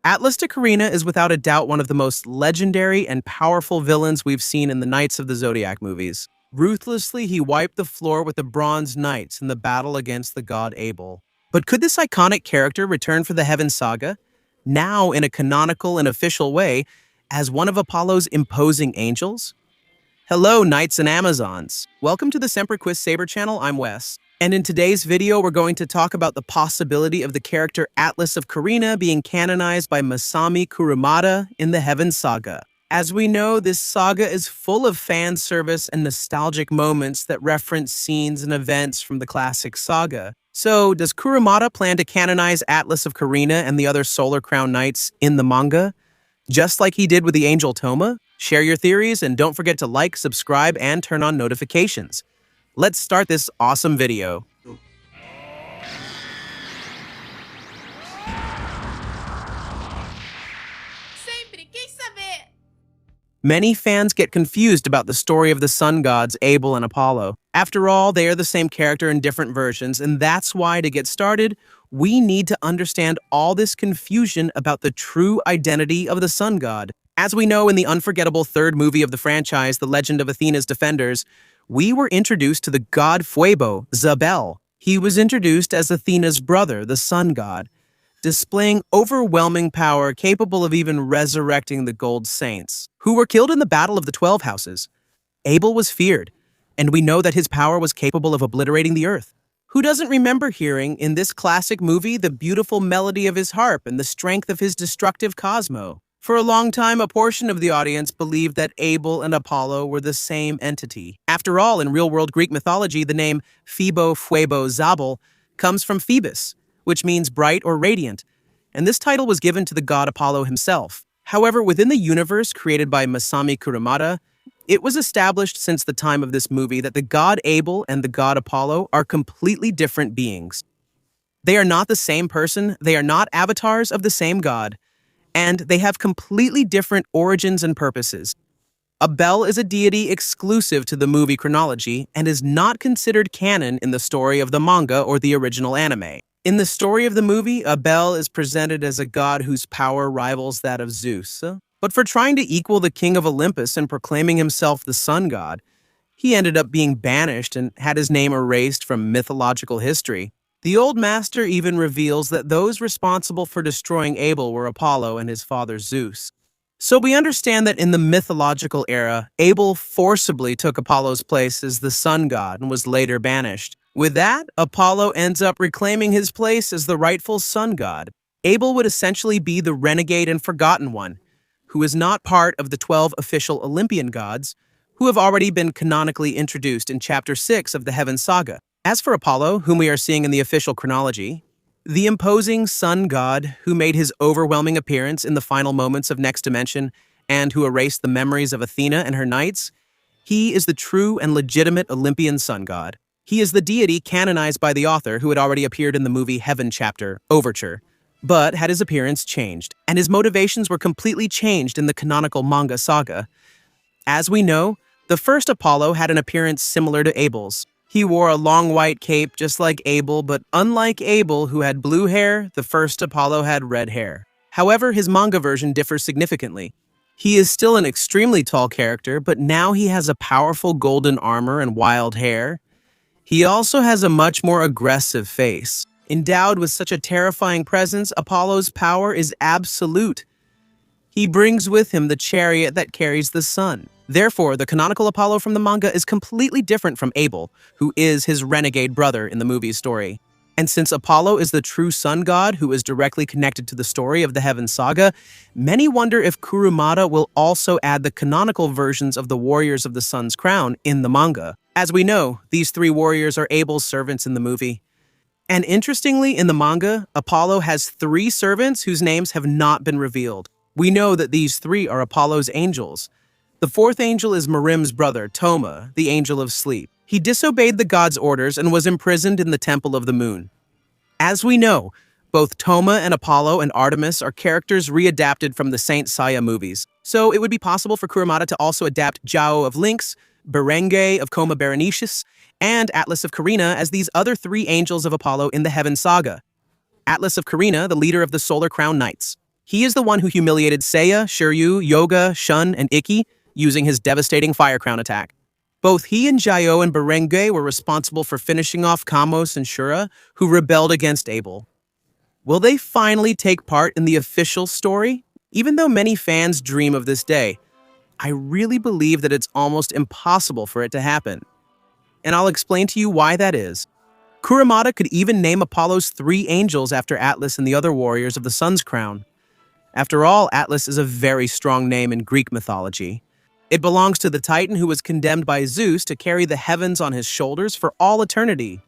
Atlas to Carina is without a doubt one of the most legendary and powerful villains we've seen in the Knights of the Zodiac movies. Ruthlessly, he wiped the floor with the Bronze Knights in the battle against the god Abel. But could this iconic character return for the Heaven Saga, now in a canonical and official way, as one of Apollo's imposing angels? Hello, Knights and Amazons. Welcome to the Semperquist Saber channel. I'm Wes. And in today's video, we're going to talk about the possibility of the character Atlas of Carina being canonized by Masami Kurumada in the Heaven Saga. As we know, this saga is full of fan service and nostalgic moments that reference scenes and events from the classic saga. So, does Kurumada plan to canonize Atlas of Carina and the other Solar Crown Knights in the manga, just like he did with the Angel Toma? Share your theories and don't forget to like, subscribe, and turn on notifications. Let's start this awesome video. Many fans get confused about the story of the sun gods Abel and Apollo. After all, they are the same character in different versions, and that's why, to get started, we need to understand all this confusion about the true identity of the sun god. As we know in the unforgettable third movie of the franchise, The Legend of Athena's Defenders, we were introduced to the god Fuebo, Abel. He was introduced as Athena's brother, the sun god, displaying overwhelming power capable of even resurrecting the Gold Saints, who were killed in the Battle of the 12 Houses. Abel was feared, and we know that his power was capable of obliterating the earth. Who doesn't remember hearing in this classic movie the beautiful melody of his harp and the strength of his destructive Cosmo? For a long time, a portion of the audience believed that Abel and Apollo were the same entity. After all, in real-world Greek mythology, the name Phoebo, Fuebo, Zabel comes from Phoebus, which means bright or radiant, and this title was given to the god Apollo himself. However, within the universe created by Masami Kurumada, it was established since the time of this movie that the god Abel and the god Apollo are completely different beings. They are not the same person, they are not avatars of the same god, and they have completely different origins and purposes. Abel is a deity exclusive to the movie chronology and is not considered canon in the story of the manga or the original anime. In the story of the movie, Abel is presented as a god whose power rivals that of Zeus. But for trying to equal the king of Olympus and proclaiming himself the sun god, he ended up being banished and had his name erased from mythological history. The Old Master even reveals that those responsible for destroying Abel were Apollo and his father Zeus. So we understand that in the mythological era, Abel forcibly took Apollo's place as the sun god and was later banished. With that, Apollo ends up reclaiming his place as the rightful sun god. Abel would essentially be the renegade and forgotten one, who is not part of the 12 official Olympian gods, who have already been canonically introduced in Chapter 6 of the Heaven Saga. As for Apollo, whom we are seeing in the official chronology, the imposing sun god who made his overwhelming appearance in the final moments of Next Dimension and who erased the memories of Athena and her knights, he is the true and legitimate Olympian sun god. He is the deity canonized by the author who had already appeared in the movie Heaven Chapter, Overture, but had his appearance changed, and his motivations were completely changed in the canonical manga saga. As we know, the first Apollo had an appearance similar to Abel's. He wore a long white cape just like Abel, but unlike Abel, who had blue hair, the first Apollo had red hair. However, his manga version differs significantly. He is still an extremely tall character, but now he has a powerful golden armor and wild hair. He also has a much more aggressive face. Endowed with such a terrifying presence, Apollo's power is absolute. He brings with him the chariot that carries the sun. Therefore, the canonical Apollo from the manga is completely different from Abel, who is his renegade brother in the movie's story. And since Apollo is the true sun god who is directly connected to the story of the Heaven Saga, many wonder if Kurumada will also add the canonical versions of the Warriors of the Sun's Crown in the manga. As we know, these three warriors are Abel's servants in the movie. And interestingly, in the manga, Apollo has 3 servants whose names have not been revealed. We know that these 3 are Apollo's angels. The 4th angel is Merim's brother, Toma, the angel of sleep. He disobeyed the god's orders and was imprisoned in the Temple of the Moon. As we know, both Toma and Apollo and Artemis are characters readapted from the Saint Seiya movies, so it would be possible for Kurumada to also adapt Jao of Lynx, Berenge of Coma Berenices, and Atlas of Carina as these other 3 angels of Apollo in the Heaven Saga. Atlas of Carina, the leader of the Solar Crown Knights. He is the one who humiliated Seiya, Shiryu, Yoga, Shun, and Ikki using his devastating Fire Crown attack. Both he and Jayo and Berenge were responsible for finishing off Kamos and Shura, who rebelled against Abel. Will they finally take part in the official story? Even though many fans dream of this day, I really believe that it's almost impossible for it to happen. And I'll explain to you why that is. Kurumada could even name Apollo's 3 angels after Atlas and the other warriors of the Sun's Crown. After all, Atlas is a very strong name in Greek mythology. It belongs to the Titan who was condemned by Zeus to carry the heavens on his shoulders for all eternity.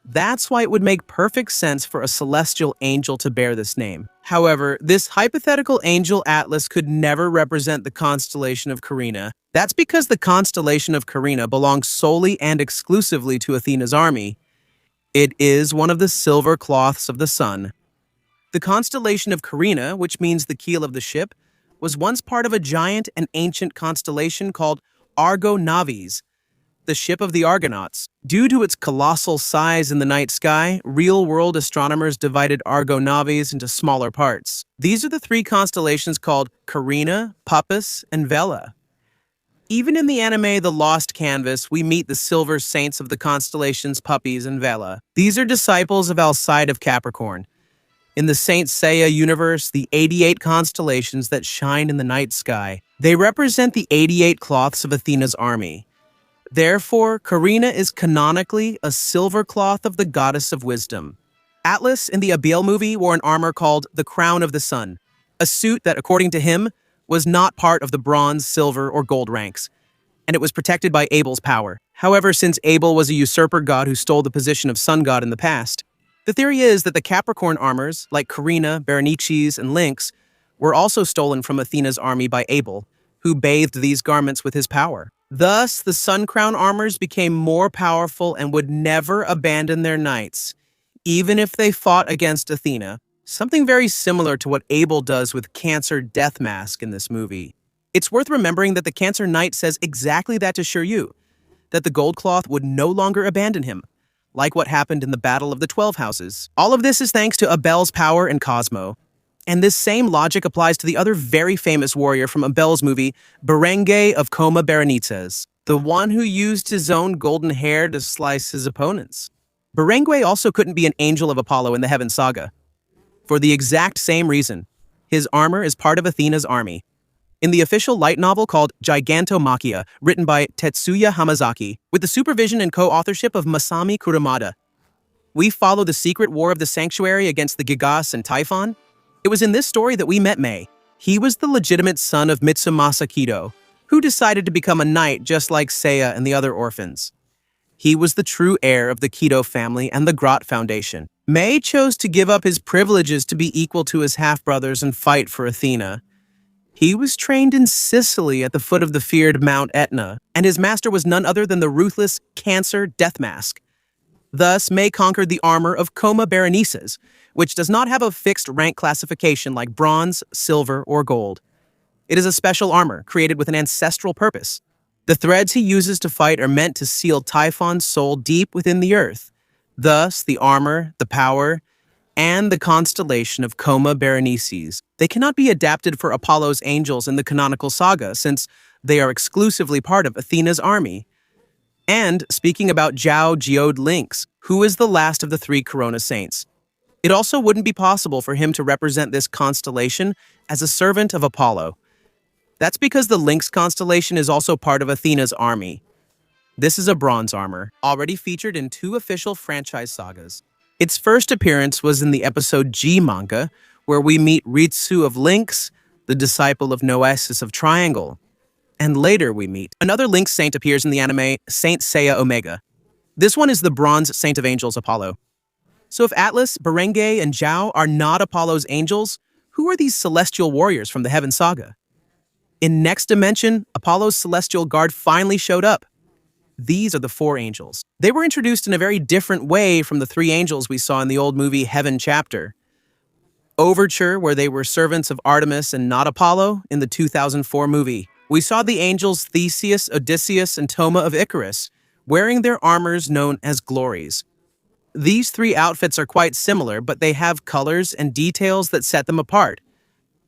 That's why it would make perfect sense for a celestial angel to bear this name. However, this hypothetical angel Atlas could never represent the constellation of Carina. That's because the constellation of Carina belongs solely and exclusively to Athena's army. It is one of the silver cloths of the sun. The constellation of Carina, which means the keel of the ship, was once part of a giant and ancient constellation called Argo Navis, the ship of the Argonauts. Due to its colossal size in the night sky, real-world astronomers divided Argo Navis into smaller parts. These are the 3 constellations called Carina, Puppis, and Vela. Even in the anime The Lost Canvas, we meet the silver saints of the constellations Puppis and Vela. These are disciples of Alcide of Capricorn. In the Saint Seiya universe, the 88 constellations that shine in the night sky, they represent the 88 cloths of Athena's army. Therefore, Carina is canonically a silver cloth of the goddess of wisdom. Atlas in the Abel movie wore an armor called the Crown of the Sun, a suit that, according to him, was not part of the bronze, silver, or gold ranks, and it was protected by Abel's power. However, since Abel was a usurper god who stole the position of sun god in the past, the theory is that the Capricorn armors, like Carina, Berenice's, and Lynx, were also stolen from Athena's army by Abel, who bathed these garments with his power. Thus, the Sun Crown armors became more powerful and would never abandon their knights, even if they fought against Athena, something very similar to what Abel does with Cancer Death Mask in this movie. It's worth remembering that the Cancer Knight says exactly that to Shiryu, that the gold cloth would no longer abandon him, like what happened in the Battle of the 12 Houses. All of this is thanks to Abel's power in Cosmo. And this same logic applies to the other very famous warrior from Abel's movie, Berenge of Coma Berenices, the one who used his own golden hair to slice his opponents. Berenge also couldn't be an angel of Apollo in the Heaven Saga. For the exact same reason, his armor is part of Athena's army. In the official light novel called Gigantomachia, written by Tetsuya Hamazaki, with the supervision and co-authorship of Masami Kurumada, we follow the secret war of the sanctuary against the Gigas and Typhon. It was in this story that we met Mei. He was the legitimate son of Mitsumasa Kido, who decided to become a knight just like Seiya and the other orphans. He was the true heir of the Kido family and the Grot Foundation. Mei chose to give up his privileges to be equal to his half-brothers and fight for Athena. He was trained in Sicily at the foot of the feared Mount Etna, and his master was none other than the ruthless Cancer Death Mask. Thus, Mei conquered the armor of Coma Berenices, which does not have a fixed rank classification like bronze, silver, or gold. It is a special armor created with an ancestral purpose. The threads he uses to fight are meant to seal Typhon's soul deep within the earth. Thus, the armor, the power, and the constellation of Coma Berenices. They cannot be adapted for Apollo's angels in the canonical saga, since they are exclusively part of Athena's army. And, speaking about Zhao Geode Lynx, who is the last of the 3 Corona saints, it also wouldn't be possible for him to represent this constellation as a servant of Apollo. That's because the Lynx constellation is also part of Athena's army. This is a bronze armor, already featured in 2 official franchise sagas. Its first appearance was in the episode G Manga, where we meet Ritsu of Lynx, the disciple of Noesis of Triangle. And later we meet another Lynx saint appears in the anime Saint Seiya Omega. This one is the bronze saint of angels Apollo. So if Atlas, Berenge, and Zhao are not Apollo's angels, who are these celestial warriors from the Heaven Saga? In Next Dimension, Apollo's celestial guard finally showed up. These are the 4 angels. They were introduced in a very different way from the 3 angels we saw in the old movie Heaven Chapter. Overture, where they were servants of Artemis and not Apollo, in the 2004 movie. We saw the angels Theseus, Odysseus, and Toma of Icarus, wearing their armors known as glories. These 3 outfits are quite similar, but they have colors and details that set them apart.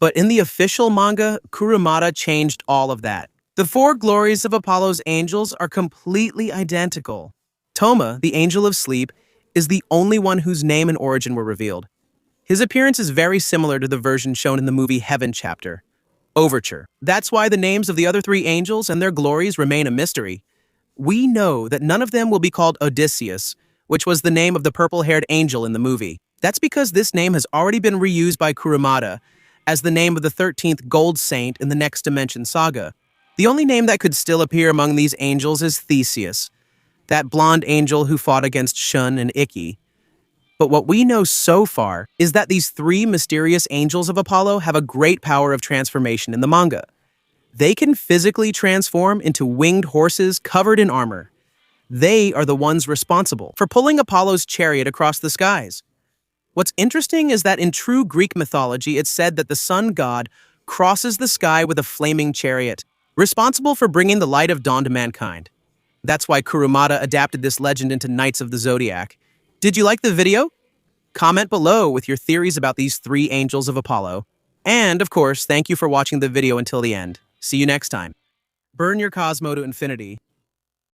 But in the official manga, Kurumada changed all of that. The four glories of Apollo's angels are completely identical. Toma, the angel of sleep, is the only one whose name and origin were revealed. His appearance is very similar to the version shown in the movie Heaven chapter. Overture. That's why the names of the other three angels and their glories remain a mystery. We know that none of them will be called Odysseus, which was the name of the purple-haired angel in the movie. That's because this name has already been reused by Kurumada as the name of the 13th gold saint in the Next Dimension Saga. The only name that could still appear among these angels is Theseus, that blonde angel who fought against Shun and Ikki. But what we know so far is that these three mysterious angels of Apollo have a great power of transformation in the manga. They can physically transform into winged horses covered in armor. They are the ones responsible for pulling Apollo's chariot across the skies. What's interesting is that in true Greek mythology, it's said that the sun god crosses the sky with a flaming chariot, responsible for bringing the light of dawn to mankind. That's why Kurumada adapted this legend into Knights of the Zodiac. Did you like the video? Comment below with your theories about these three angels of Apollo. And, of course, thank you for watching the video until the end. See you next time. Burn your Cosmo to infinity.